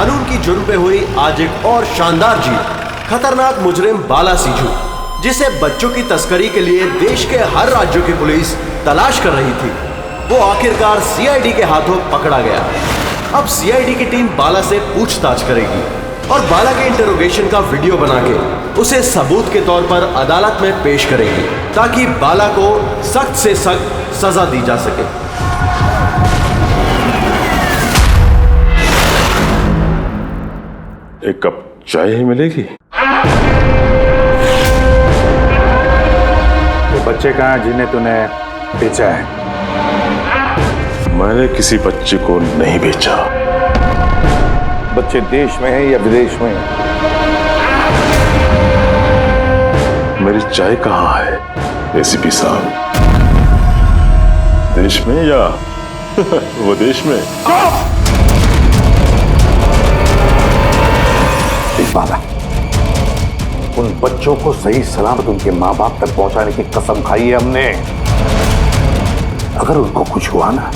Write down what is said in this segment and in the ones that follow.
कानून की जुर्म पे हुई आज एक और शानदार जीत। खतरनाक मुजरिम बाला सिंजू, जिसे बच्चों की तस्करी के लिए देश के हर राज्यों की पुलिस तलाश कर रही थी, वो आखिरकार सीआईडी के हाथों पकड़ा गया। अब सीआईडी की टीम बाला से पूछताछ करेगी और बाला के इंटरोगेशन का वीडियो बना के उसे सबूत के तौर पर अदालत में पेश करेगी, ताकि बाला को सख्त से सख्त सजा दी जा सके। एक कप चाय ही मिलेगी? वो बच्चे कहाँ जिन्हें तूने बेचा है? मैंने किसी बच्चे को नहीं बेचा। बच्चे देश में है या विदेश में? मेरी चाय कहाँ है एसीपी साहब? देश में या विदेश में? बाला, उन बच्चों को सही सलामत उनके माँ बाप तक पहुंचाने की कसम खाई है हमने। अगर उनको कुछ हुआ ना,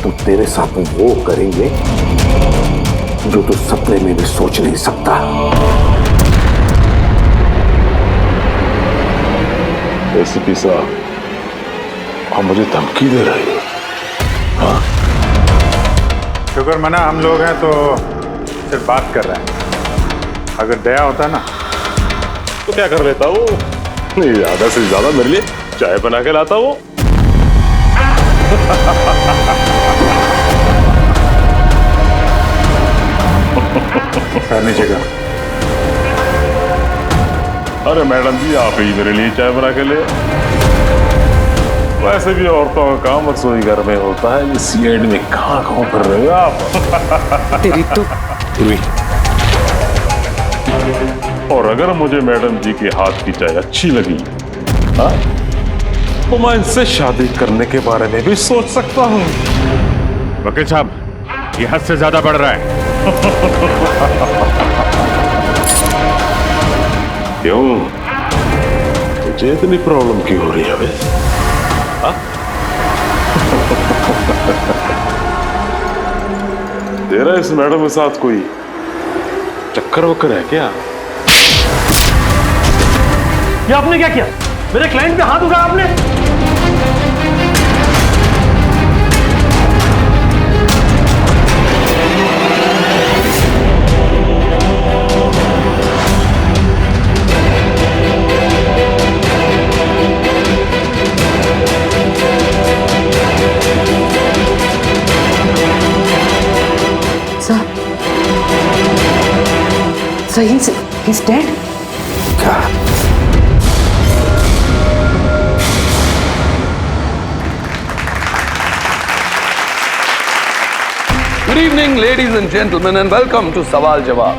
तो तेरे साथ वो करेंगे जो तू सपने में भी सोच नहीं सकता। एसीपी साहब, आप मुझे धमकी दे रहे हो? हाँ? शुक्र मना हम लोग हैं तो सिर्फ बात कर रहे हैं। अगर दया होता ना तो क्या कर लेता वो? ज्यादा से ज्यादा मेरे लिए चाय बना के लाता वो। नीचे का। अरे मैडम जी, आप ही मेरे लिए चाय बना के ले। वैसे भी औरतों का काम रसोई घर में होता है, ये सीआईडी में कहाँ कर रहे हो आप? तेरी तो और अगर मुझे मैडम जी के हाथ की चाय अच्छी लगी, हाँ, तो मैं इनसे शादी करने के बारे में भी सोच सकता हूँ। वकील साहब, ये हद से ज्यादा बढ़ रहा है। क्यों? तुझे इतनी प्रॉब्लम क्यों हो रही है बे? हाँ? तेरा इस मैडम के साथ कोई चक्कर वक्कर है क्या? ये आपने क्या किया? मेरे क्लाइंट पे हाथ उठाया आपने? So he's dead? Good evening, ladies and gentlemen, and welcome to सवाल जवाब।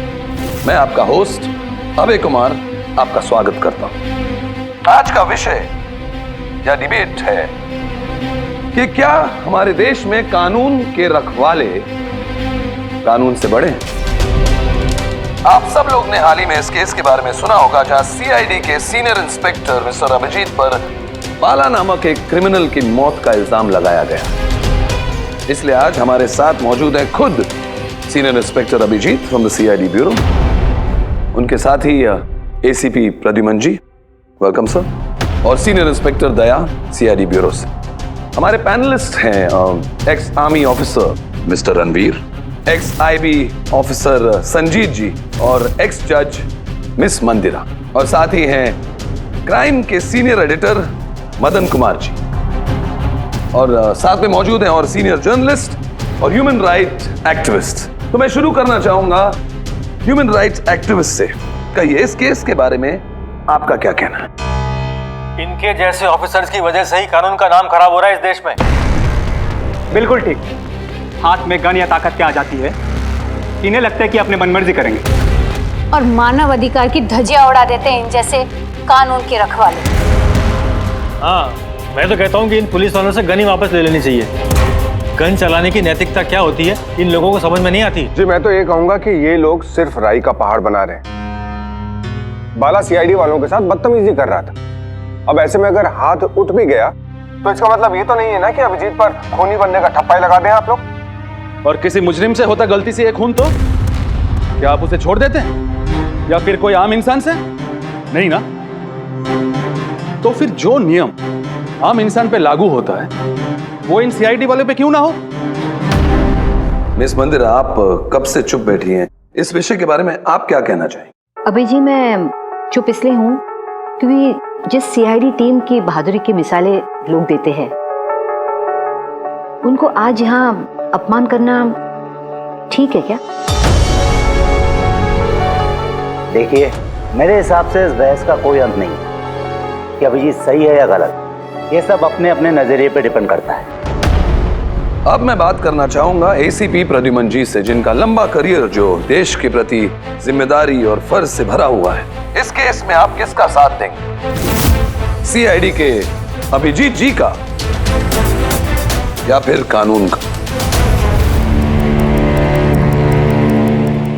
मैं आपका होस्ट अभय कुमार आपका स्वागत करता हूं। आज का विषय या डिबेट है कि क्या हमारे देश में कानून के रखवाले कानून से बड़े हैं? आप सब लोग ने हाल ही में इस केस के बारे में सुना होगा, जहां सीआईडी के सीनियर इंस्पेक्टर मिस्टर अभिजीत पर बाला नामक एक क्रिमिनल की मौत का इल्जाम लगाया गया। इसलिए आज हमारे साथ मौजूद है खुद senior inspector Abhijeet from the CID bureau, उनके साथ ही ACP Pradyuman ji, welcome sir, और senior inspector Daya CID bureau से। हमारे पैनलिस्ट हैं ex army officer mister Ranveer, ex IB officer Sanjeet ji और एक्स जज मिस मंदिरा, और साथ ही हैं क्राइम के सीनियर एडिटर मदन कुमार जी, और साथ में मौजूद हैं और सीनियर जर्नलिस्ट और ह्यूमन राइट एक्टिविस्ट। तो मैं शुरू करना चाहूंगा ह्यूमन राइट एक्टिविस्ट से। कहिए, इस केस के बारे में आपका क्या कहना है? इनके जैसे ऑफिसर्स की वजह से ही कानून का नाम खराब हो रहा है इस देश में। बिल्कुल ठीक। हाथ में गन या ताकत क्या आ जाती है, इन्हें लगता है कि अपने मनमर्जी करेंगे और मानव अधिकार की धज्जियां उड़ा देते हैं इन जैसे कानून के रखवाले। हाँ, मैं तो कहता हूँ कि इन पुलिस वालों से गन ही वापस ले लेनी चाहिए। गन चलाने की नैतिकता क्या होती है इन लोगों को समझ में नहीं आती। जी, मैं तो ये कहूंगा कि ये लोग सिर्फ राई का पहाड़ बना रहे हैं। बाला सीआईडी वालों के साथ बदतमीजी कर रहा था। अब ऐसे में अगर हाथ उठ भी गया तो इसका मतलब ये तो नहीं है ना कि अभिजीत पर खूनी बनने का ठप्पा ही लगा दें आप लोग। और किसी मुजरिम से होता गलती से एक खून तो क्या आप उसे छोड़ देते हैं या फिर कोई आम इंसान से? नहीं ना। तो फिर जो नियम आम इंसान पे लागू होता है वो इन सीआईडी वाले पे क्यों ना हो? मिस मंदिरा, आप कब से चुप बैठी हैं? इस विषय के बारे में आप क्या कहना चाहेंगे? अभी जी मैं चुप इसलिए हूं क्योंकि जिस सीआईडी टीम की बहादुरी की मिसालें लोग देते हैं उनको आज यहाँ अपमान करना ठीक है क्या? देखिए, मेरे हिसाब से इस बहस का कोई अंत नहीं कि अभिजीत सही है या गलत। ये सब अपने अपने नजरिए पे डिपेंड करता है। अब मैं बात करना चाहूंगा एसीपी प्रद्युमन जी से, जिनका लंबा करियर जो देश के प्रति जिम्मेदारी और फर्ज से भरा हुआ है। इस केस में आप किसका साथ देंगे? सीआईडी के अभिजीत जी का या फिर कानून का?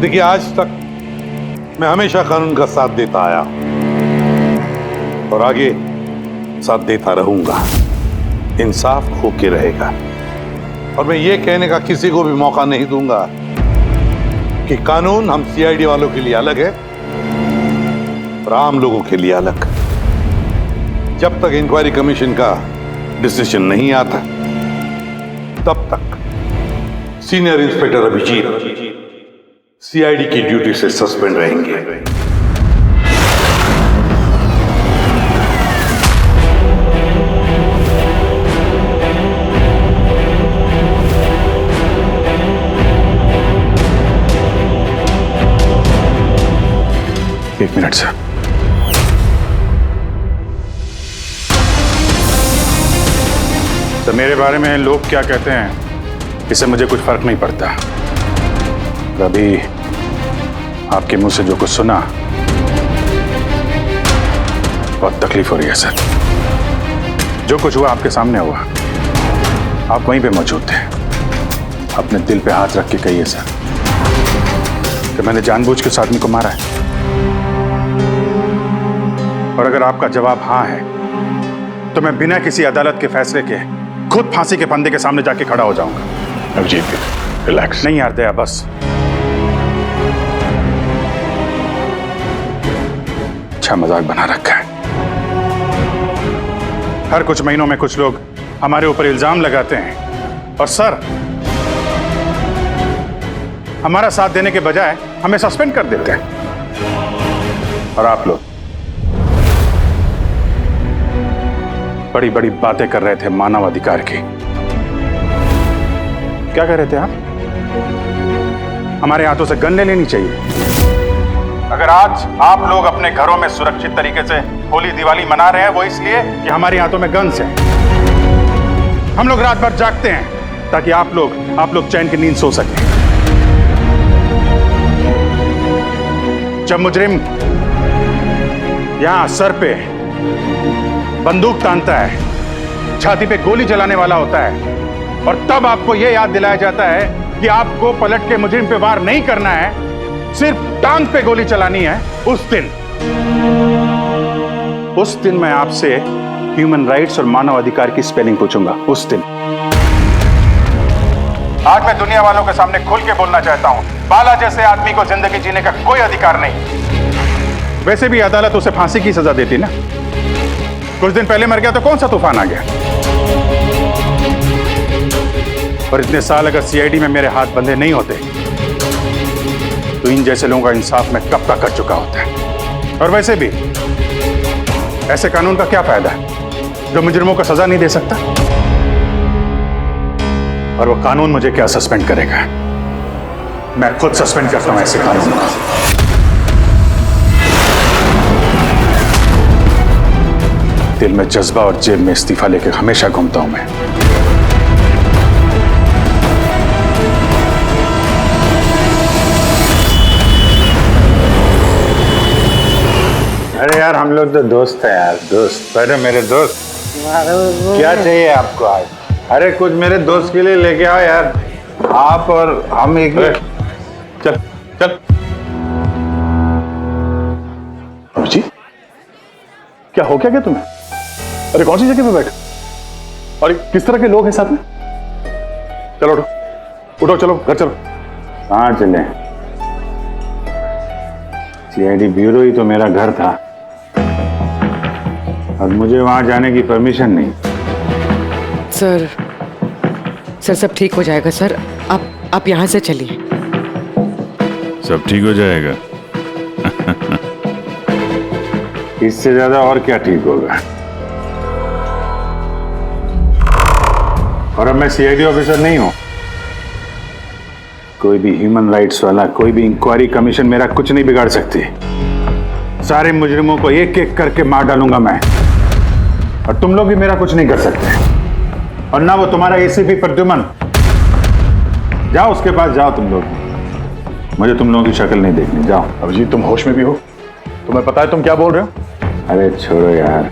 देखिए, आज तक मैं हमेशा कानून का साथ देता आया और आगे साथ देता रहूंगा। इंसाफ होके रहेगा और मैं ये कहने का किसी को भी मौका नहीं दूंगा कि कानून हम सीआईडी वालों के लिए अलग है और आम लोगों के लिए अलग। जब तक इंक्वायरी कमीशन का डिसीजन नहीं आता तब तक सीनियर इंस्पेक्टर अभिजीत सीआईडी की ड्यूटी से सस्पेंड रहेंगे। एक मिनट सर। तो मेरे बारे में लोग क्या कहते हैं इससे मुझे कुछ फर्क नहीं पड़ता। अभी आपके मुंह से जो कुछ सुना बहुत तकलीफ हो रही है सर। जो कुछ हुआ आपके सामने हुआ, आप वहीं पे मौजूद थे। अपने दिल पे हाथ रख के कहिए सर कि मैंने जानबूझ के उस आदमी को मारा है। और अगर आपका जवाब हाँ है तो मैं बिना किसी अदालत के फैसले के खुद फांसी के फंदे के सामने जाके खड़ा हो जाऊंगा। अभिजीत, रिलैक्स। नहीं यार दया, बस अच्छा मजाक बना रखा है। हर कुछ महीनों में कुछ लोग हमारे ऊपर इल्जाम लगाते हैं और सर हमारा साथ देने के बजाय हमें सस्पेंड कर देते हैं। और आप लोग बड़ी बड़ी बातें कर रहे थे मानव अधिकार की। क्या कह रहे थे आप? हमारे हाथों से गन ले लेनी चाहिए। अगर आज आप लोग अपने घरों में सुरक्षित तरीके से होली दिवाली मना रहे हैं वो इसलिए कि हमारे हाथों में गन्स हैं। हम लोग रात भर जागते हैं ताकि आप लोग चैन की नींद सो सकें। जब मुजरिम यहां सर पे बंदूक तानता है, छाती पे गोली चलाने वाला होता है और तब आपको यह याद दिलाया जाता है कि आपको पलट के मुजरिम पे वार नहीं करना है, सिर्फ टांग पे गोली चलानी है, उस दिन मैं आपसे ह्यूमन राइट्स और मानव अधिकार की स्पेलिंग पूछूंगा। उस दिन। आज मैं दुनिया वालों के सामने खुल के बोलना चाहता हूं, बाला जैसे आदमी को जिंदगी जीने का कोई अधिकार नहीं। वैसे भी अदालत उसे फांसी की सजा देती ना। कुछ दिन पहले मर गया तो कौन सा तूफान आ गया? और इतने साल अगर सीआईडी में मेरे हाथ बंधे नहीं होते तो इन जैसे लोगों का इंसाफ मैं कब का कर चुका होता है। और वैसे भी ऐसे कानून का क्या फायदा है जो मुजरिमों को सजा नहीं दे सकता? और वो कानून मुझे क्या सस्पेंड करेगा? मैं खुद सस्पेंड करता हूं ऐसे कानून को। दिल में जज्बा और जेब में इस्तीफा लेकर हमेशा घूमता हूं मैं। अरे यार, हम लोग तो दोस्त हैं यार, दोस्त। अरे मेरे दोस्त, क्या चाहिए आपको आज? अरे कुछ मेरे दोस्त के लिए लेके आओ यार। आप और हम एक चल चल। जी क्या हो क्या तुम्हें? अरे कौन सी जगह पे बैठे और किस तरह के लोग हैं साथ में? चलो उठो उठो, चलो घर चलो। कहाँ चले? सीआईडी ब्यूरो ही तो मेरा घर था और मुझे वहां जाने की परमिशन नहीं। सर सब ठीक हो जाएगा सर, आप यहाँ से चलिए। सब ठीक हो जाएगा। इससे ज्यादा और क्या ठीक होगा? और अब मैं सीआईडी ऑफिसर नहीं हूं। कोई भी ह्यूमन राइट्स वाला, कोई भी इंक्वायरी कमीशन मेरा कुछ नहीं बिगाड़ सकती। सारे मुजरिमों को एक एक करके मार डालूंगा मैं, और तुम लोग भी मेरा कुछ नहीं कर सकते। और ना वो तुम्हारा एसीपी प्रद्युमन। जाओ उसके पास जाओ तुम लोग, मुझे तुम लोगों की शक्ल नहीं देखनी। जाओ। अभिजीत, तुम होश में भी हो? तुम्हें पता है तुम क्या बोल रहे हो? अरे छोड़ो यार,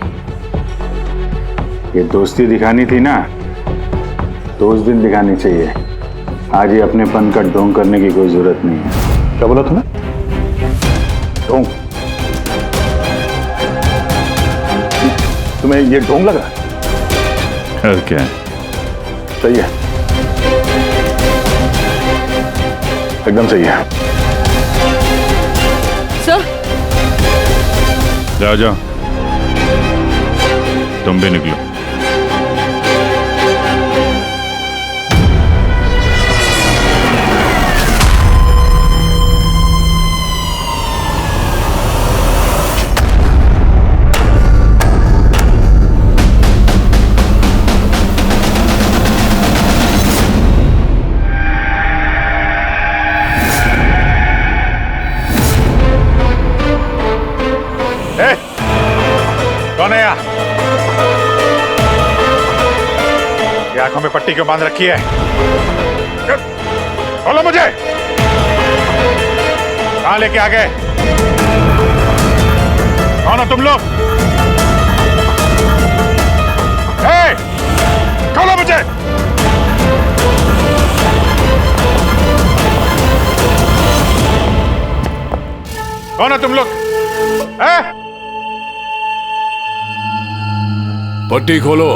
ये दोस्ती दिखानी थी ना तो उस दिन दिखानी चाहिए। आज ही अपनेपन का ढोंग करने की कोई जरूरत नहीं है। क्या बोला तुमने? ढोंग? तुम्हें ये ढोंग लगा? और क्या? सही है, एकदम सही है। सर जाओ जाओ, तुम भी निकलो। कौन है यहाँ? ये आंखों में पट्टी क्यों बांध रखी है? बोलो मुझे, कहां लेके आ गए? कौन हो तुम लोग? खोलो मुझे। कौन हो तुम लोग? पट्टी खोलो।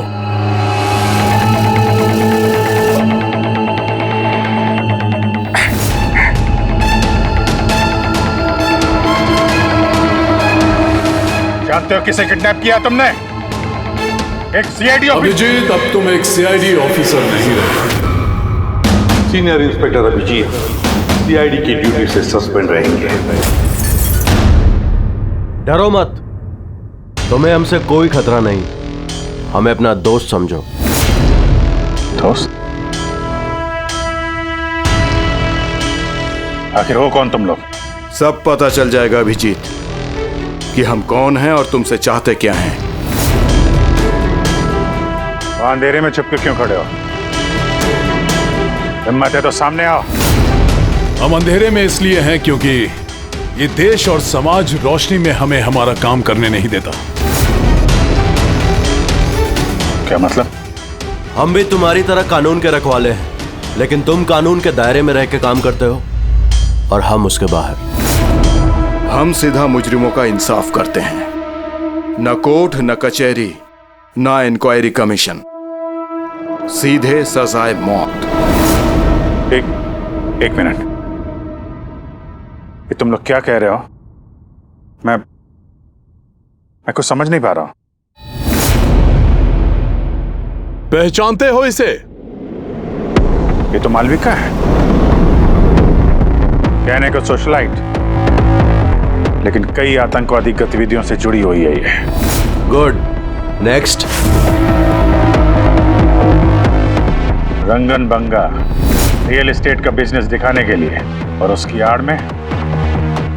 जानते हो किसे किडनैप किया तुमने? एक सीआईडी ऑफिसर। अभिजीत, अब तुम एक सीआईडी ऑफिसर नहीं रहे। सीनियर इंस्पेक्टर अभिजीत सीआईडी की ड्यूटी से सस्पेंड रहेंगे। डरो मत, तुम्हें हमसे कोई खतरा नहीं। हमें अपना दोस्त समझो। दोस्त? आखिर हो कौन तुम लोग? सब पता चल जाएगा अभिजीत कि हम कौन हैं और तुमसे चाहते क्या हैं। वहां अंधेरे में छुप के क्यों खड़े हो? हिम्मत है तो सामने आओ। हम अंधेरे में इसलिए हैं क्योंकि ये देश और समाज रोशनी में हमें हमारा काम करने नहीं देता। क्या मतलब? हम भी तुम्हारी तरह कानून के रखवाले हैं, लेकिन तुम कानून के दायरे में रह के काम करते हो और हम उसके बाहर। हम सीधा मुजरिमों का इंसाफ करते हैं, न कोर्ट, न कचहरी, न इंक्वायरी कमीशन, सीधे सजाए मौत। एक मिनट, ये तुम लोग क्या कह रहे हो? मैं कुछ समझ नहीं पा रहा हूं। पहचानते हो इसे? ये तो मालविका है, कहने को सोशलाइट, लेकिन कई आतंकवादी गतिविधियों से जुड़ी हुई है ये। Good, next. Rangan Banga real estate का बिजनेस दिखाने के लिए और उसकी आड़ में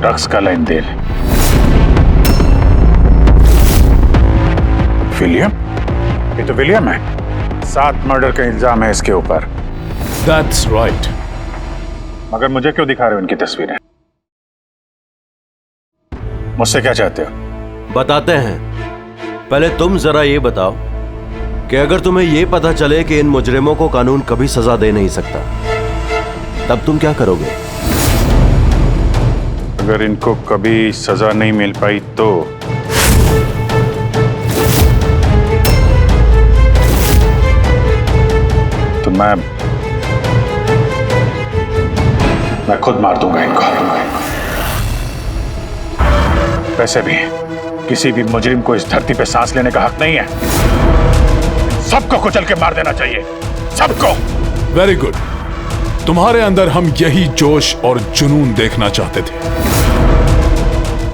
ड्रग्स का लेन देन। विलियम? ये तो विलियम है। 7 मर्डर का इल्जाम है इसके ऊपर। That's right. मगर मुझे क्यों दिखा रहे हो इनकी तस्वीरें? मुझसे क्या चाहते हो? बताते हैं। पहले तुम जरा ये बताओ कि अगर तुम्हें ये पता चले कि इन मुजरिमों को कानून कभी सजा दे नहीं सकता, तब तुम क्या करोगे? अगर इनको कभी सजा नहीं मिल पाई तो मैं खुद मार दूंगा इनको। वैसे भी किसी भी मुजरिम को इस धरती पे सांस लेने का हक नहीं है। सबको कुचल के मार देना चाहिए, सबको। Very good. तुम्हारे अंदर हम यही जोश और जुनून देखना चाहते थे।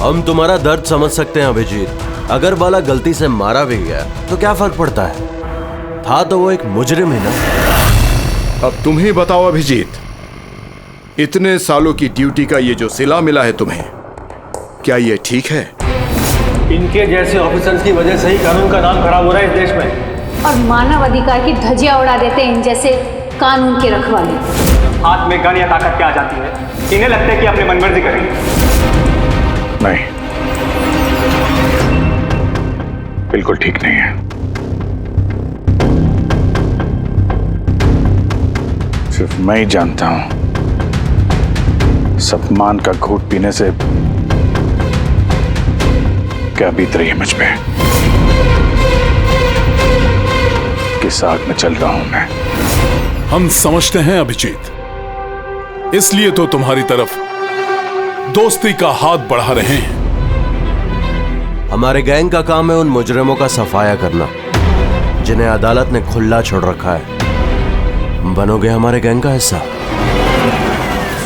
हम तुम्हारा दर्द समझ सकते हैं अभिजीत। अगर बाला गलती से मारा भी गया तो क्या फर्क पड़ता है, था तो वो एक मुजरिम ही ना। अब तुम ही बताओ अभिजीत, इतने सालों की ड्यूटी का ये जो सिला मिला है तुम्हें, क्या ये ठीक है? इनके जैसे ऑफिसर्स की वजह से ही कानून का नाम खराब हो रहा है इस देश में। और मानव अधिकार की धज्जियां उड़ा देते हैं इन जैसे कानून के रखवाले। हाथ में गन या ताकत क्या आ जाती है, इन्हें लगता है कि अपनी मनमर्जी करेंगे। नहीं, बिल्कुल ठीक नहीं है। सिर्फ मैं ही जानता हूं सम्मान का घूंट पीने से क्या बीत रही है मुझ पे, किस आग में चल रहा हूं मैं। हम समझते हैं अभिजीत, इसलिए तो तुम्हारी तरफ दोस्ती का हाथ बढ़ा रहे हैं। हमारे गैंग का काम है उन मुजरिमों का सफाया करना जिन्हें अदालत ने खुला छोड़ रखा है। बनोगे हमारे गैंग का हिस्सा?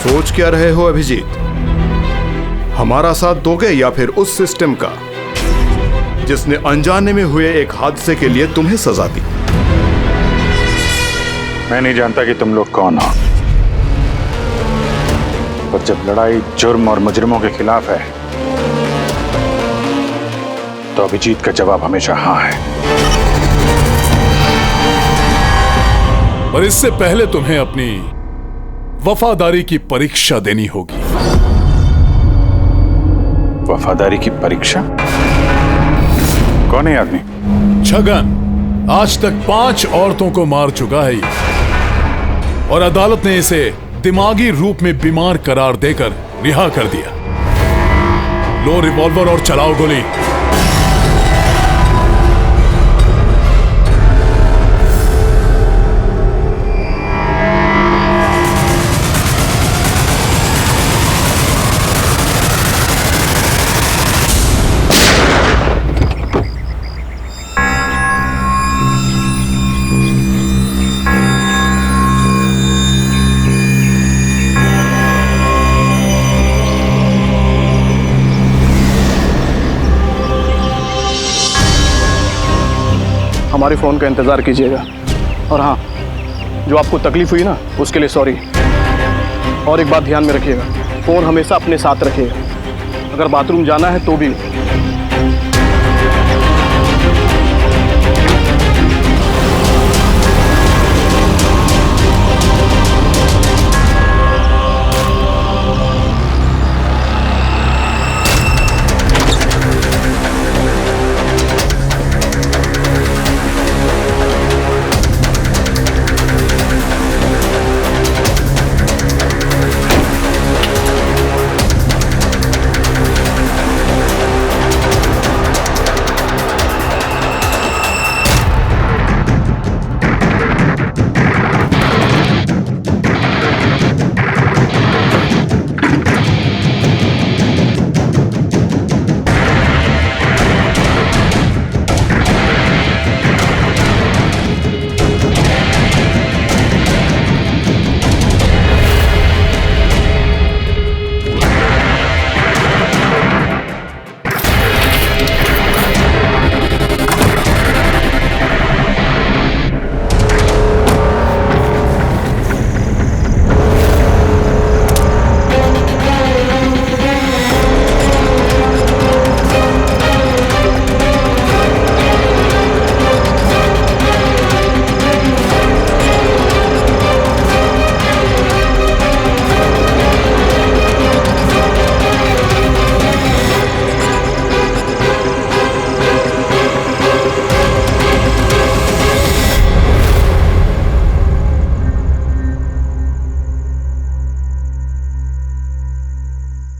सोच क्या रहे हो अभिजीत? हमारा साथ दोगे या फिर उस सिस्टम का जिसने अनजाने में हुए एक हादसे के लिए तुम्हें सजा दी? मैं नहीं जानता कि तुम लोग कौन हो, पर जब लड़ाई जुर्म और मुजरिमों के खिलाफ है तो अभिजीत का जवाब हमेशा हाँ है। पर इससे पहले तुम्हें अपनी वफादारी की परीक्षा देनी होगी। वफादारी की परीक्षा? कौन है आदमी? छगन आज तक 5 औरतों को मार चुका है ये, और अदालत ने इसे दिमागी रूप में बीमार करार देकर रिहा कर दिया। लो रिवॉल्वर और चलाओ गोली। हमारे फ़ोन का इंतज़ार कीजिएगा। और हाँ, जो आपको तकलीफ हुई ना, उसके लिए सॉरी। और एक बात ध्यान में रखिएगा, फ़ोन हमेशा अपने साथ रखिएगा। अगर बाथरूम जाना है तो भी।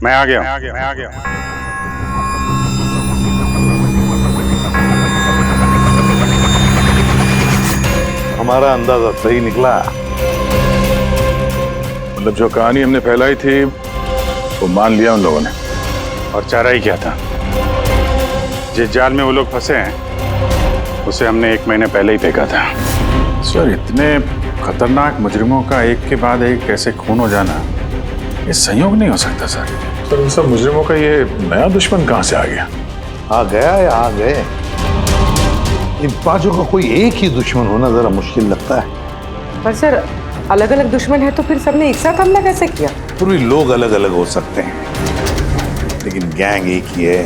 मैं आ गया। हमारा अंदाजा सही निकला। मतलब जो कहानी हमने फैलाई थी वो मान लिया उन लोगों ने। और चारा ही क्या था, जिस जाल में वो लोग फंसे हैं उसे हमने 1 महीने पहले ही फेंका था। सर, इतने खतरनाक मुजरिमों का एक के बाद एक कैसे खून हो जाना, ये संयोग नहीं हो सकता सर। सर, इन सब मुजरिमों का ये नया दुश्मन कहाँ से आ गया? आ गया या आ गए? इन पांचों का कोई एक ही दुश्मन होना जरा मुश्किल लगता है। पर सर, अलग अलग दुश्मन है तो फिर सबने एक साथ हमला कैसे किया? पूरी लोग अलग अलग हो सकते हैं लेकिन गैंग एक ही है,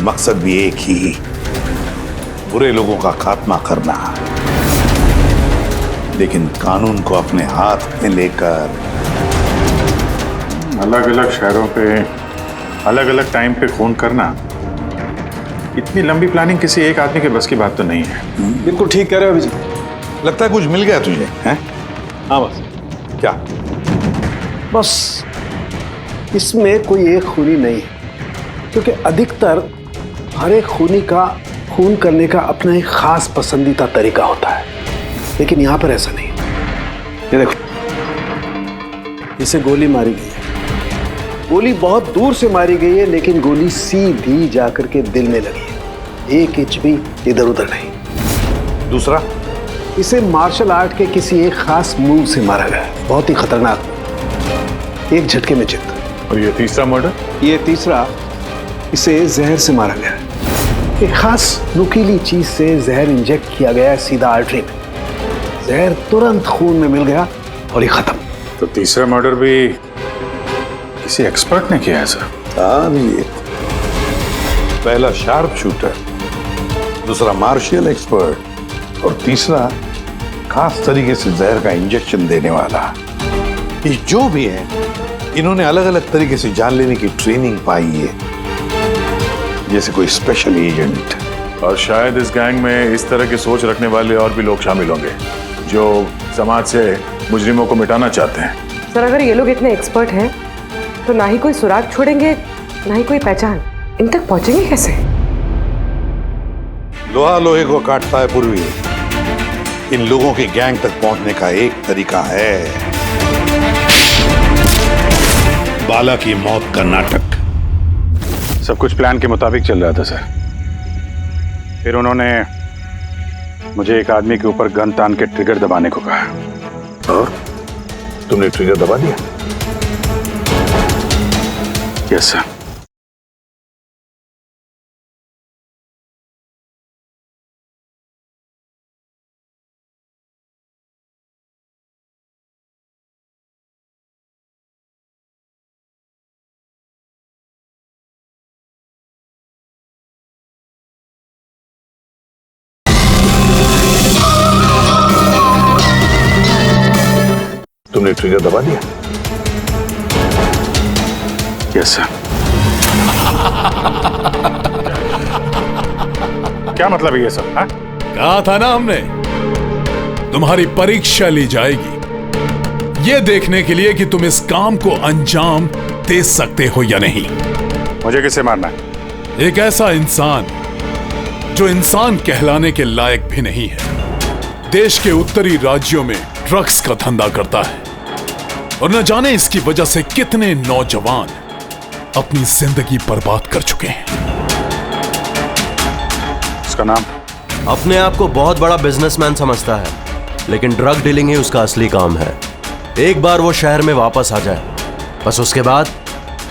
मकसद भी एक ही, बुरे लोगों का खात्मा करना। लेकिन कानून को अपने हाथ में लेकर अलग अलग शहरों पे अलग अलग टाइम पे खून करना, इतनी लंबी प्लानिंग किसी एक आदमी के बस की बात तो नहीं है। बिल्कुल ठीक कह रहे हो अभिजीत। लगता है कुछ मिल गया तुझे, हैं? हाँ बस। क्या? बस इसमें कोई एक खूनी नहीं है, क्योंकि अधिकतर हर एक खूनी का खून करने का अपना एक खास पसंदीदा तरीका होता है, लेकिन यहां पर ऐसा नहीं। ये देखो, इसे गोली मारी गई है। गोली बहुत दूर से मारी गई है, लेकिन गोली सीधी जाकर के दिल में लगी है, 1 इंच भी इधर उधर नहीं। दूसरा, इसे मार्शल आर्ट के किसी एक खास मूव से मारा गया है, बहुत ही खतरनाक, एक झटके में चित। और ये तीसरा मर्डर? ये तीसरा, इसे जहर से मारा गया है। एक खास नुकीली चीज से जहर इंजेक्ट किया गया है सीधा आर्टरी में, जहर तुरंत खून में मिल गया और ये खत्म। तो तीसरा मर्डर भी किसी एक्सपर्ट ने किया है सर? हाँ, ये पहला शार्प शूटर, दूसरा मार्शियल एक्सपर्ट और तीसरा खास तरीके से जहर का इंजेक्शन देने वाला। ये जो भी है, इन्होंने अलग अलग तरीके से जान लेने की ट्रेनिंग पाई है, जैसे कोई स्पेशल एजेंट। और शायद इस गैंग में इस तरह की सोच रखने वाले और भी लोग शामिल होंगे जो समाज से मुजरिमों को मिटाना चाहते हैं। सर, अगर ये लोग इतने एक्सपर्ट हैं तो ना ही कोई सुराग छोड़ेंगे, ना ही कोई पहचान। इन तक पहुंचेंगे कैसे? लोहा लोहे को काटता है पूर्वी। इन लोगों की गैंग तक पहुंचने का एक तरीका है, बाला की मौत का नाटक। सब कुछ प्लान के मुताबिक चल रहा था सर। फिर उन्होंने मुझे एक आदमी के ऊपर गन तान के ट्रिगर दबाने को कहा। और तुमने ट्रिगर दबा दिया? Yes sir. तुमने ट्रिगर दबा दिया? Yes sir. क्या मतलब है ये सब? हाँ? कहा था ना हमने, तुम्हारी परीक्षा ली जाएगी ये देखने के लिए कि तुम इस काम को अंजाम दे सकते हो या नहीं। मुझे किसे मारना है? एक ऐसा इंसान जो इंसान कहलाने के लायक भी नहीं है, देश के उत्तरी राज्यों में ड्रग्स का धंधा करता है और न जाने इसकी वजह से कितने नौजवान अपनी जिंदगी बर्बाद कर चुके हैं। उसका नाम? अपने आप को बहुत बड़ा बिजनेसमैन समझता है, लेकिन ड्रग डीलिंग ही उसका असली काम है। एक बार वो शहर में वापस आ जाए, बस उसके बाद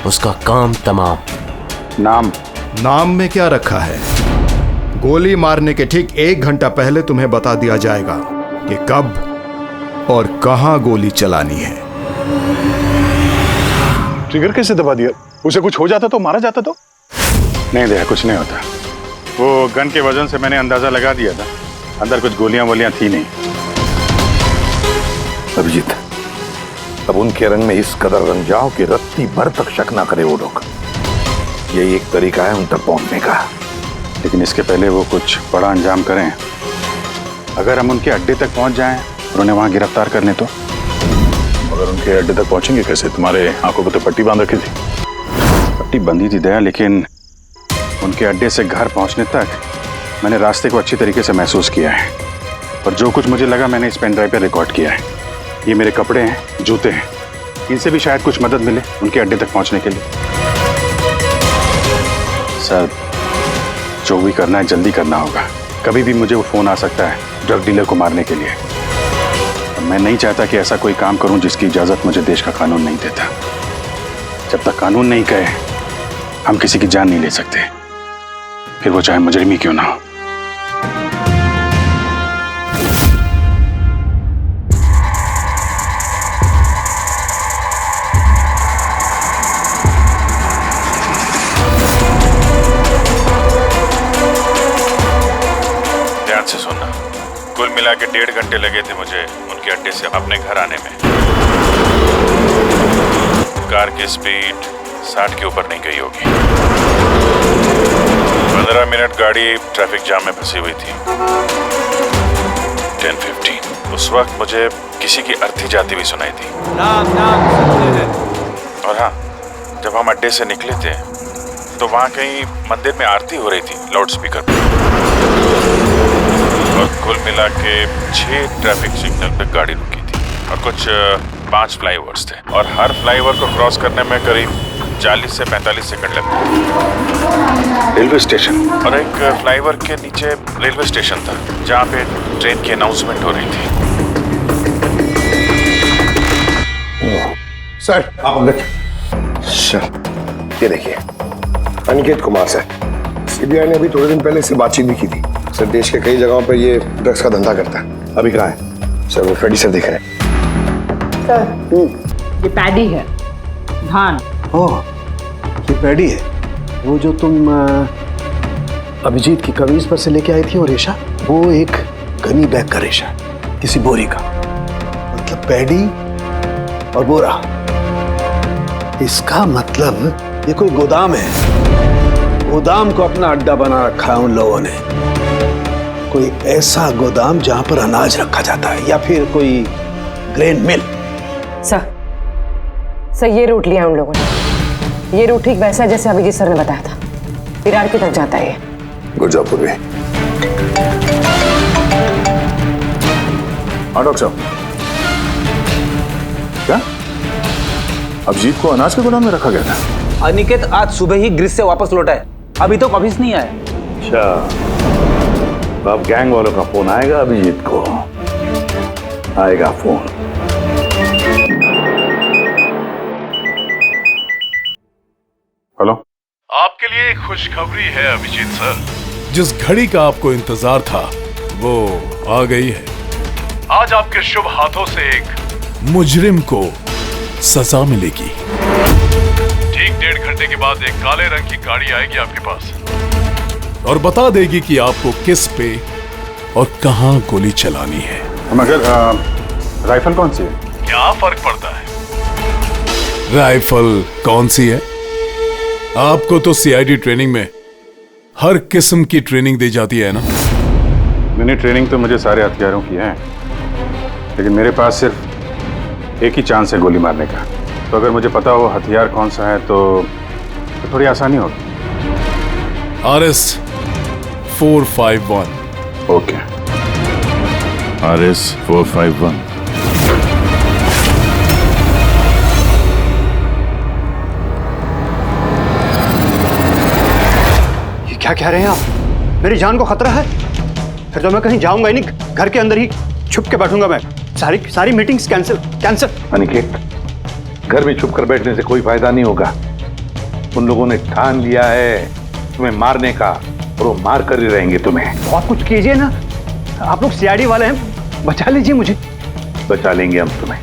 उसका काम तमाम। नाम में क्या रखा है? गोली मारने के ठीक 1 घंटा पहले तुम्हें बता दिया जाएगा कि कब और कहां गोली चलानी है। ट्रिगर कैसे दबा दिया? उसे कुछ हो जाता तो, मारा जाता तो? नहीं दया, कुछ नहीं होता। वो गन के वजन से मैंने अंदाजा लगा दिया था, अंदर कुछ गोलियां वोलियां थी नहीं। अभिजीत, अब उनके रंग में इस कदर रंग जाओ कि रत्ती भर तक शक ना करे वो लोग। यही एक तरीका है उन तक पहुंचने का। लेकिन इसके पहले वो कुछ बड़ा अंजाम करें। अगर हम उनके अड्डे तक पहुंच जाएं और उन्हें वहां गिरफ्तार कर लें तो? अगर उनके अड्डे तक पहुंचेंगे कैसे? तुम्हारे आंखों पर तो पट्टी बांध रखी थी। पट्टी बंधी थी दया, लेकिन उनके अड्डे से घर पहुंचने तक मैंने रास्ते को अच्छी तरीके से महसूस किया है और जो कुछ मुझे लगा मैंने इस पेन ड्राइव पर रिकॉर्ड किया है। ये मेरे कपड़े हैं, जूते हैं, इनसे भी शायद कुछ मदद मिले उनके अड्डे तक पहुंचने के लिए। सर, जो भी करना है जल्दी करना होगा। कभी भी मुझे वो फोन आ सकता है ड्रग डीलर को मारने के लिए। मैं नहीं चाहता कि ऐसा कोई काम करूं जिसकी इजाजत मुझे देश का कानून नहीं देता। जब तक कानून नहीं कहे हम किसी की जान नहीं ले सकते, फिर वो चाहे मुजरिम ही क्यों ना हो। ध्यान से सुनना, कुल मिला के 1.5 घंटे लगे थे मुझे उनके अड्डे से अपने घर आने में। कार की स्पीड 60 के ऊपर नहीं गई होगी। 15 मिनट गाड़ी ट्रैफिक जाम में फंसी हुई थी। 10:15 उस वक्त मुझे किसी की अर्थी जाती हुई सुनाई थी। और हाँ, जब हम अड्डे से निकले थे तो वहाँ कहीं मंदिर में आरती हो रही थी लाउड स्पीकर पे। और कुल मिला के 6 ट्रैफिक सिग्नल पे गाड़ी रुकी थी और कुछ 5 फ्लाईओवर्स थे और हर फ्लाईओवर को क्रॉस करने में करीब 40 से 45 सेकंड लगते। रेलवे स्टेशन और एक फ्लाईओवर के नीचे रेलवे स्टेशन था जहाँ पे ट्रेन की अनाउंसमेंट हो रही थी। सर आप अंदर। सर ये देखिए, अनिकेत कुमार सर, सीबीआई ने अभी थोड़े दिन पहले से बातचीत भी की थी। सर देश के कई जगहों पर ये ड्रग्स का धंधा करता है। अभी कहाँ है? सर वो फ्रेडी सर देख रहे हैं। सर ये पैडी है, धान। ओह, ये पैडी है। वो जो तुम अभिजीत की कमीज पर से लेके आई थी वो रेशा, वो एक गनी बैग का रेशा, किसी बोरी का। मतलब पैडी और बोरा, इसका मतलब ये कोई गोदाम है। गोदाम को अपना अड्डा बना रखा है उन लोगों ने। कोई ऐसा गोदाम जहां पर अनाज रखा जाता है या फिर कोई ग्रेन मिल। सर ये रूट लिया उन लोगों ने। ये रूट ठीक वैसा जैसे अभिजीत सर ने बताया था, विरार की तरफ जाता है ये। गुरजापुर में। हाँ डॉक्टर साहब, क्या अभिजीत को अनाज के गोदाम में रखा गया था? अनिकेत आज सुबह ही ग्रीस से वापस लौटा है, अभी तो ऑफिस नहीं आया। अच्छा, अब गैंग वालों का फोन आएगा अभिजीत को, आएगा फोन। हेलो, आपके लिए एक खुशखबरी है अभिजीत सर। जिस घड़ी का आपको इंतजार था वो आ गई है। आज आपके शुभ हाथों से एक मुजरिम को सजा मिलेगी। ठीक 1.5 घंटे के बाद एक काले रंग की गाड़ी आएगी आपके पास और बता देगी कि आपको किस पे और कहां गोली चलानी है। मगर राइफल कौन सी है? क्या फर्क पड़ता है राइफल कौन सी है? आपको तो सीआईडी ट्रेनिंग में हर किस्म की ट्रेनिंग दी जाती है ना। मैंने ट्रेनिंग तो मुझे सारे हथियारों की है, लेकिन मेरे पास सिर्फ एक ही चांस है गोली मारने का। तो अगर मुझे पता हो हथियार कौन सा है तो थोड़ी आसानी होगी। RS 451। Okay, RS 451। ये क्या कह रहे हैं आप? मेरी जान को खतरा है? फिर तो मैं कहीं जाऊंगा ही नहीं, घर के अंदर ही छुप के बैठूंगा मैं। सारी मीटिंग्स कैंसिल। अनिकेत, घर में छुप कर बैठने से कोई फायदा नहीं होगा। उन लोगों ने ठान लिया है तुम्हें मारने का और वो मार कर ही रहेंगे तुम्हें। बहुत कुछ कीजिए ना, आप लोग सीआईडी वाले हैं, बचा लीजिए मुझे। बचा लेंगे हम तुम्हें।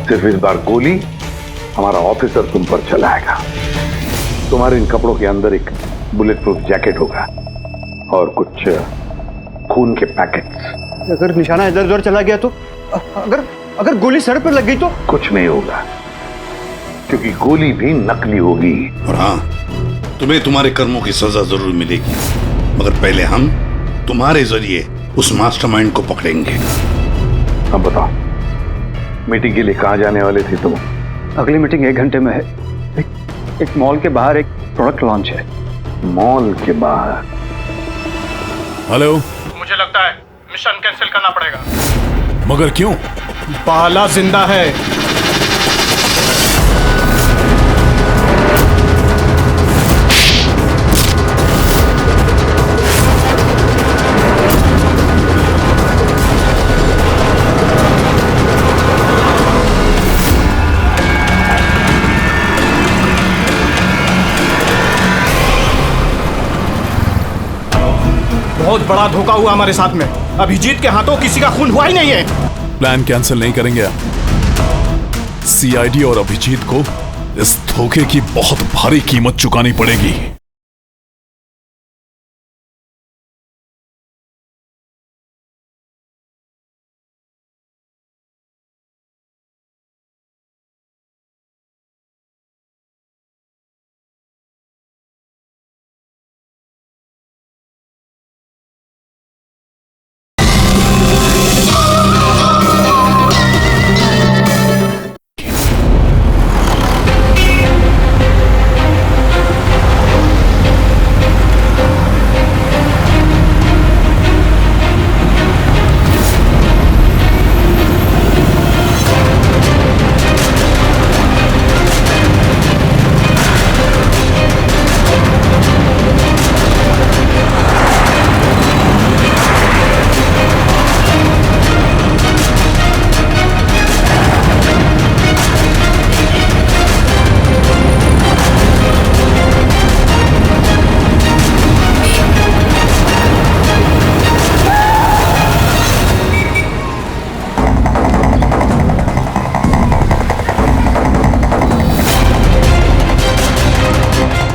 सिर्फ इस बार गोली हमारा ऑफिसर तुम पर चलाएगा। तुम्हारे इन कपड़ों के अंदर एक बुलेट प्रूफ जैकेट होगा और कुछ खून के पैकेट्स। अगर निशाना इधर उधर चला गया तो, अगर गोली सर पर लग गई तो? कुछ नहीं होगा, क्योंकि गोली भी नकली होगी। और हाँ, तुम्हें तुम्हारे कर्मों की सजा जरूर मिलेगी, मगर पहले हम तुम्हारे जरिए उस मास्टरमाइंड को पकड़ेंगे। अब बताओ, मीटिंग के लिए कहाँ जाने वाले थे तुम? अगली मीटिंग 1 घंटे में है। एक मॉल के बाहर एक प्रोडक्ट लॉन्च है। मॉल के बाहर? हेलो, मुझे लगता है मिशन कैंसिल करना पड़ेगा। मगर क्यों? बाला जिंदा है। बहुत बड़ा धोखा हुआ हमारे साथ में। अभिजीत के हाथों किसी का खून हुआ ही नहीं है। प्लान कैंसिल नहीं करेंगे आप। सीआईडी और अभिजीत को इस धोखे की बहुत भारी कीमत चुकानी पड़ेगी।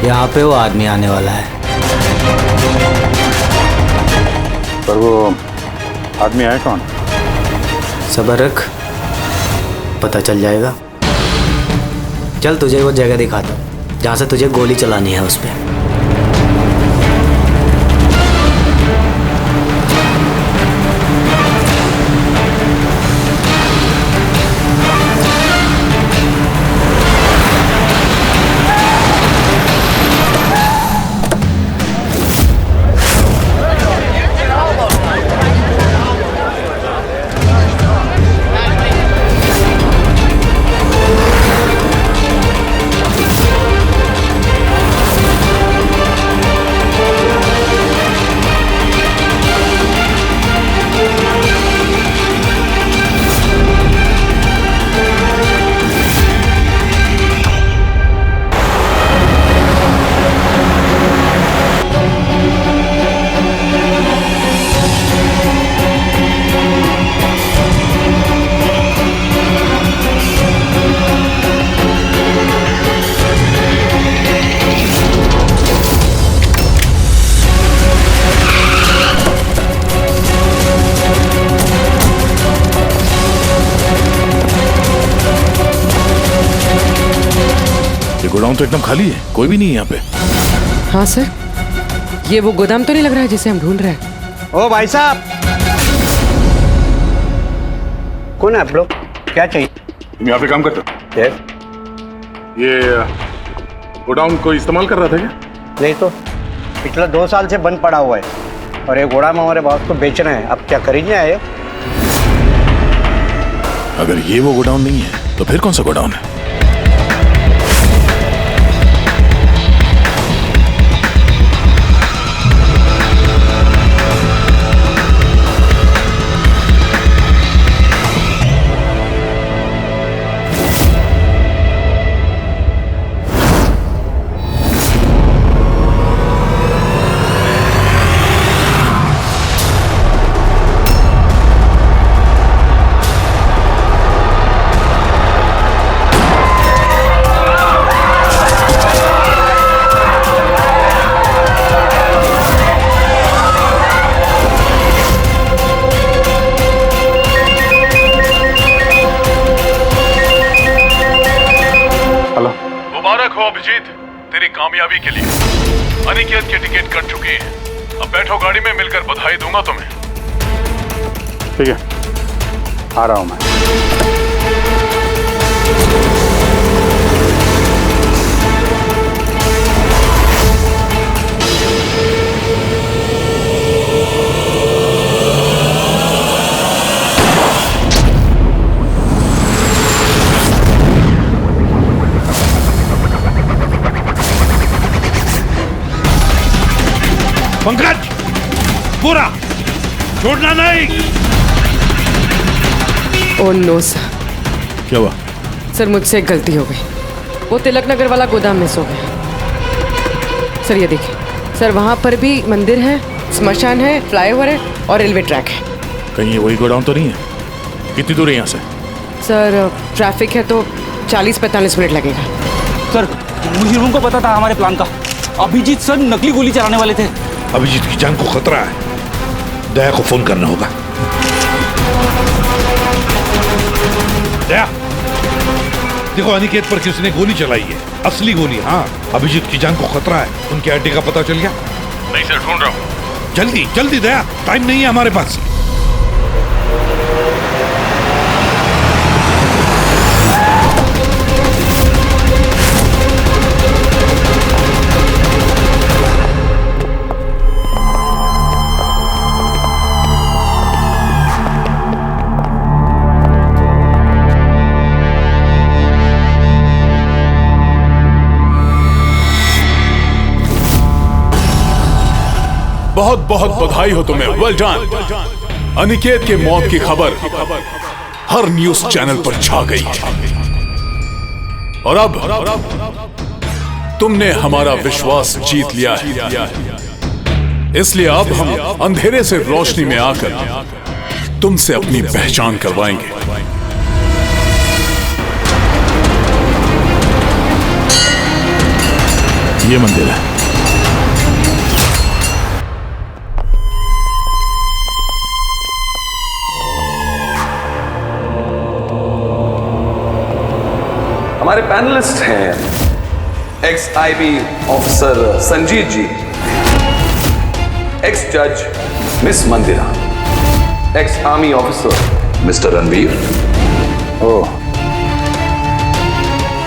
यहाँ पे वो आदमी आने वाला है। पर वो आदमी है कौन? सब्र रख, पता चल जाएगा। चल तुझे वो जगह दिखाता हूँ जहाँ से तुझे गोली चलानी है उस पर। गोदाम तो एकदम खाली है, कोई भी नहीं है यहाँ पे। हाँ सर, ये वो गोदाम तो नहीं लग रहा है जिसे हम ढूंढ रहे हैं। ओ भाई साहब, कौन है आप लोग? क्या चाहिए? तुम यहाँ पे काम करते हो? ये गोडाउन को इस्तेमाल कर रहा था क्या? नहीं तो पिछले 2 साल से बंद पड़ा हुआ है और ये गोदाम हमारे बॉस को बेचना है। अब क्या खरीदने आए? अगर ये वो गोडाउन नहीं है तो फिर कौन सा गोडाउन है? मुबारक हो अभिजीत, तेरी कामयाबी के लिए। अनिकेत की टिकट कट चुकी है। अब बैठो गाड़ी में, मिलकर बधाई दूंगा तुम्हें। ठीक है, आ रहा हूं मैं। पूरा छोड़ना नहीं। Oh no sir. क्या हुआ? सर मुझसे एक गलती हो गई। वो तिलक नगर वाला गोदाम मिस हो गया। सर ये देखिए सर, वहाँ पर भी मंदिर है, स्मशान है, फ्लाईओवर है और रेलवे ट्रैक है। कहीं ये वही गोडाउन तो नहीं है? कितनी दूर है यहाँ से? सर ट्रैफिक है तो 40-45 मिनट लगेगा। सर मुझे उनको पता था हमारे प्लान का। अभिजीत सर नकली गोली चलाने वाले थे। अभिजीत की जान को खतरा है, दया को फोन करना होगा। दया, देखो अनिकेत पर किसने गोली चलाई है, असली गोली। हाँ, अभिजीत की जान को खतरा है। उनके अड्डे का पता चल गया? नहीं सर, ढूंढ रहा हूँ। जल्दी जल्दी दया, टाइम नहीं है हमारे पास। बहुत बहुत बधाई हो तुम्हें, वेल डन। अनिकेत के मौत की खबर हर न्यूज चैनल पर छा गई है और अब तुमने हमारा विश्वास जीत लिया है। इसलिए अब हम अंधेरे से रोशनी में आकर तुमसे अपनी पहचान करवाएंगे। ये मंदिर है। हमारे पैनलिस्ट हैं ex IB officer Sanjeet ji, ex जज miss Mandira, ex army officer mister Ranveer. ओह,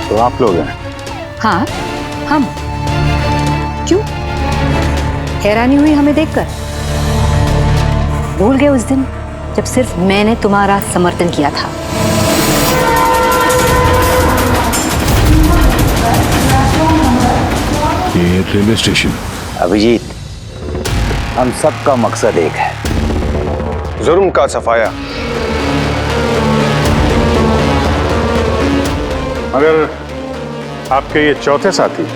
तो आप लोग हैं? हाँ हम। क्यों हैरानी हुई हमें देखकर? भूल गए उस दिन जब सिर्फ मैंने तुम्हारा समर्थन किया था? ये रेलवे स्टेशन। अभिजीत, हम सबका मकसद एक है, जुर्म का सफाया। मगर आपके ये चौथे साथी,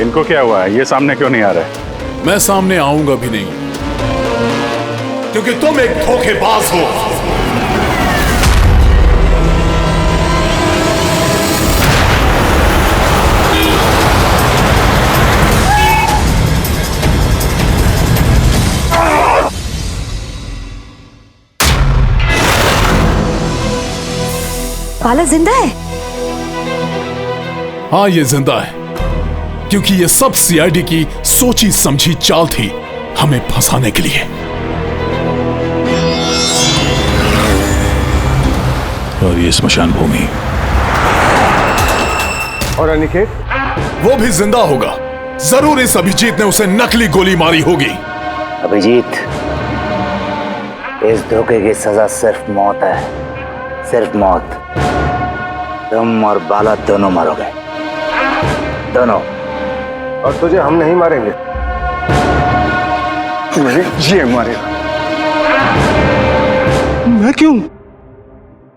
इनको क्या हुआ है? ये सामने क्यों नहीं आ रहे? मैं सामने आऊंगा भी नहीं, क्योंकि तुम एक धोखेबाज हो। बाला जिंदा है? हाँ ये जिंदा है, क्योंकि ये सब सीआईडी की सोची समझी चाल थी हमें फंसाने के लिए। और ये स्मशान भूमि। और अनिकेत? वो भी जिंदा होगा। जरूर इस अभिजीत ने उसे नकली गोली मारी होगी। अभिजीत, इस धोखे की सजा सिर्फ मौत है, सिर्फ मौत। तुम और बाला दोनों मरोगे, दोनों। और तुझे हम नहीं मारेंगे, ये मारेगा। मैं क्यों?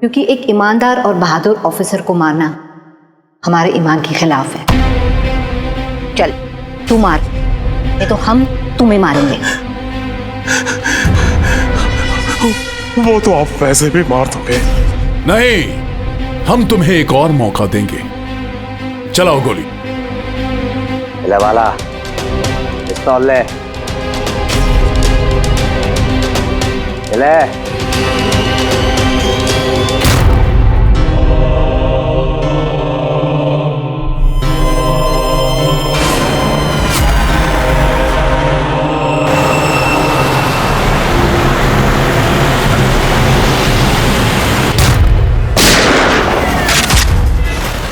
क्योंकि एक ईमानदार और बहादुर ऑफिसर को मारना हमारे ईमान के खिलाफ है। चल तू मार, नहीं तो हम तुम्हें मारेंगे। वो तो आप वैसे भी मार दोगे। नहीं, हम तुम्हें एक और मौका देंगे। चलाओ गोली। ले वाला, पिस्तौल ले। ले।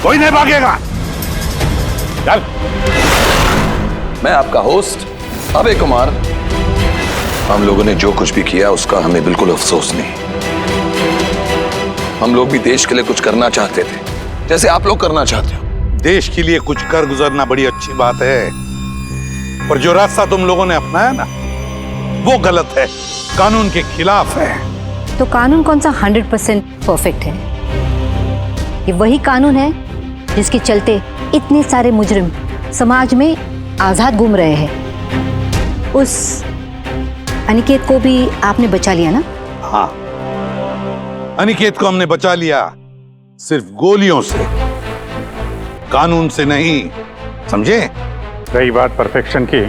कोई नहीं भागेगा। चल। मैं आपका होस्ट अभय कुमार। हम लोगों ने जो कुछ भी किया उसका हमें बिल्कुल अफसोस नहीं। हम लोग भी देश के लिए कुछ करना चाहते थे, जैसे आप लोग करना चाहते हो। देश के लिए कुछ कर गुजरना बड़ी अच्छी बात है, पर जो रास्ता तुम लोगों ने अपनाया ना, वो गलत है, कानून के खिलाफ है। तो कानून कौन सा 100% परफेक्ट है? ये वही कानून है जिसके चलते इतने सारे मुजरिम समाज में आजाद घूम रहे हैं। उस अनिकेत को भी आपने बचा लिया ना? हाँ, अनिकेत को हमने बचा लिया, सिर्फ गोलियों से, कानून से नहीं, समझे? रही बात परफेक्शन की,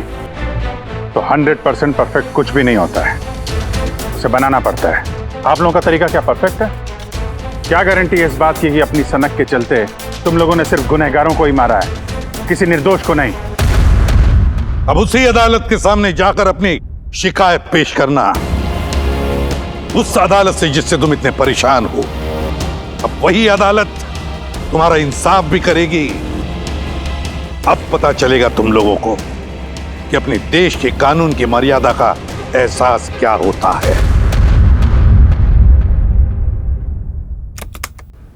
तो 100% परफेक्ट कुछ भी नहीं होता है, उसे बनाना पड़ता है। आप लोगों का तरीका क्या परफेक्ट है? क्या गारंटी है इस बात की कि अपनी सनक के चलते तुम लोगों ने सिर्फ गुनहगारों को ही मारा है, किसी निर्दोष को नहीं? अब उसी अदालत के सामने जाकर अपनी शिकायत पेश करना, उस अदालत से जिससे तुम इतने परेशान हो। अब वही अदालत तुम्हारा इंसाफ भी करेगी। अब पता चलेगा तुम लोगों को कि अपने देश के कानून की मर्यादा का एहसास क्या होता है।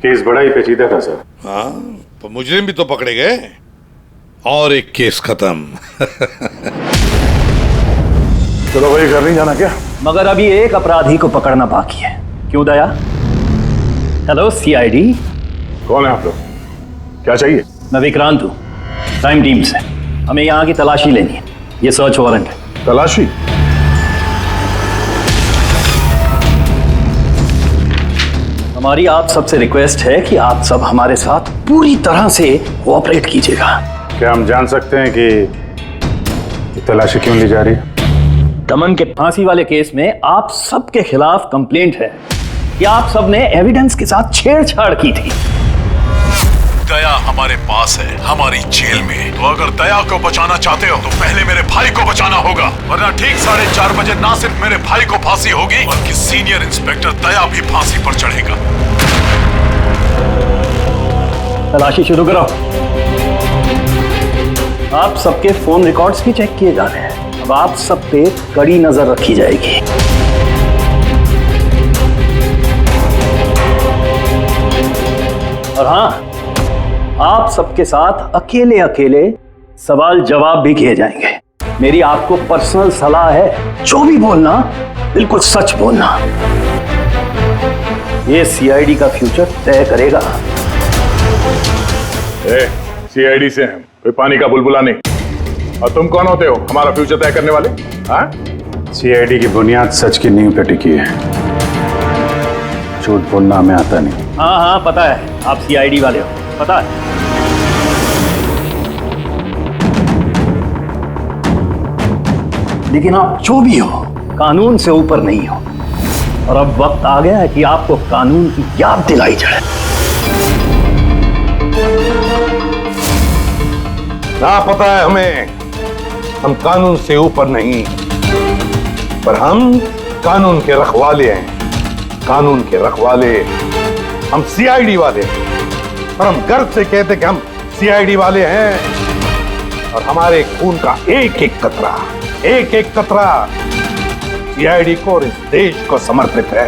केस बड़ा ही पेचीदा था सर। हाँ, तो मुजरिम भी तो पकड़े गए और एक केस खत्म। चलो भाई, घर नहीं जाना क्या? मगर अभी एक अपराधी को पकड़ना बाकी है। क्यों दया? Hello CID. कौन है आप लोग? क्या चाहिए? मैं विक्रांत हूँ, क्राइम टीम से। हमें यहाँ की तलाशी लेनी है, ये सर्च वारंट है। तलाशी? हमारी आप सबसे रिक्वेस्ट है कि आप सब हमारे साथ पूरी तरह से कोऑपरेट कीजिएगा। क्या हम जान सकते हैं कि तलाशी क्यों ली जा रही है? दमन के फांसी वाले केस में आप सबके खिलाफ कंप्लेंट है कि आप सब ने एविडेंस के साथ छेड़छाड़ की थी। दया हमारे पास है, हमारी जेल में। तो अगर दया को बचाना चाहते हो तो पहले मेरे भाई को बचाना होगा, वरना ठीक 4:30 बजे ना सिर्फ मेरे भाई को फांसी होगी बल्कि सीनियर इंस्पेक्टर दया भी फांसी पर चढ़ेगा। तलाशी शुरू करो। आप सबके फोन रिकॉर्ड्स भी चेक किए जा रहे हैं। अब आप सब पे कड़ी नजर रखी जाएगी। और हाँ, आप सबके साथ अकेले अकेले सवाल जवाब भी किए जाएंगे। मेरी आपको पर्सनल सलाह है, जो भी बोलना बिल्कुल सच बोलना। ये सीआईडी का फ्यूचर तय करेगा। सीआईडी से हैं, कोई पानी का बुलबुला नहीं। और तुम कौन होते हो हमारा फ्यूचर तय करने वाले? हाँ, सीआईडी की बुनियाद सच की नींव पे टिकी है, झूठ बोलना हमें आता नहीं। हाँ हाँ पता है, आप सीआईडी वाले हो, पता है। लेकिन आप जो भी हो, कानून से ऊपर नहीं हो। और अब वक्त आ गया है कि आपको कानून की याद दिलाई जाए। ना पता है हमें, हम कानून से ऊपर नहीं, पर हम कानून के रखवाले हैं। कानून के रखवाले हम सीआईडी वाले हैं, और हम गर्व से कहते कि हम सीआईडी वाले हैं। और हमारे खून का एक एक कतरा सीआईडी को और इस देश को समर्पित है।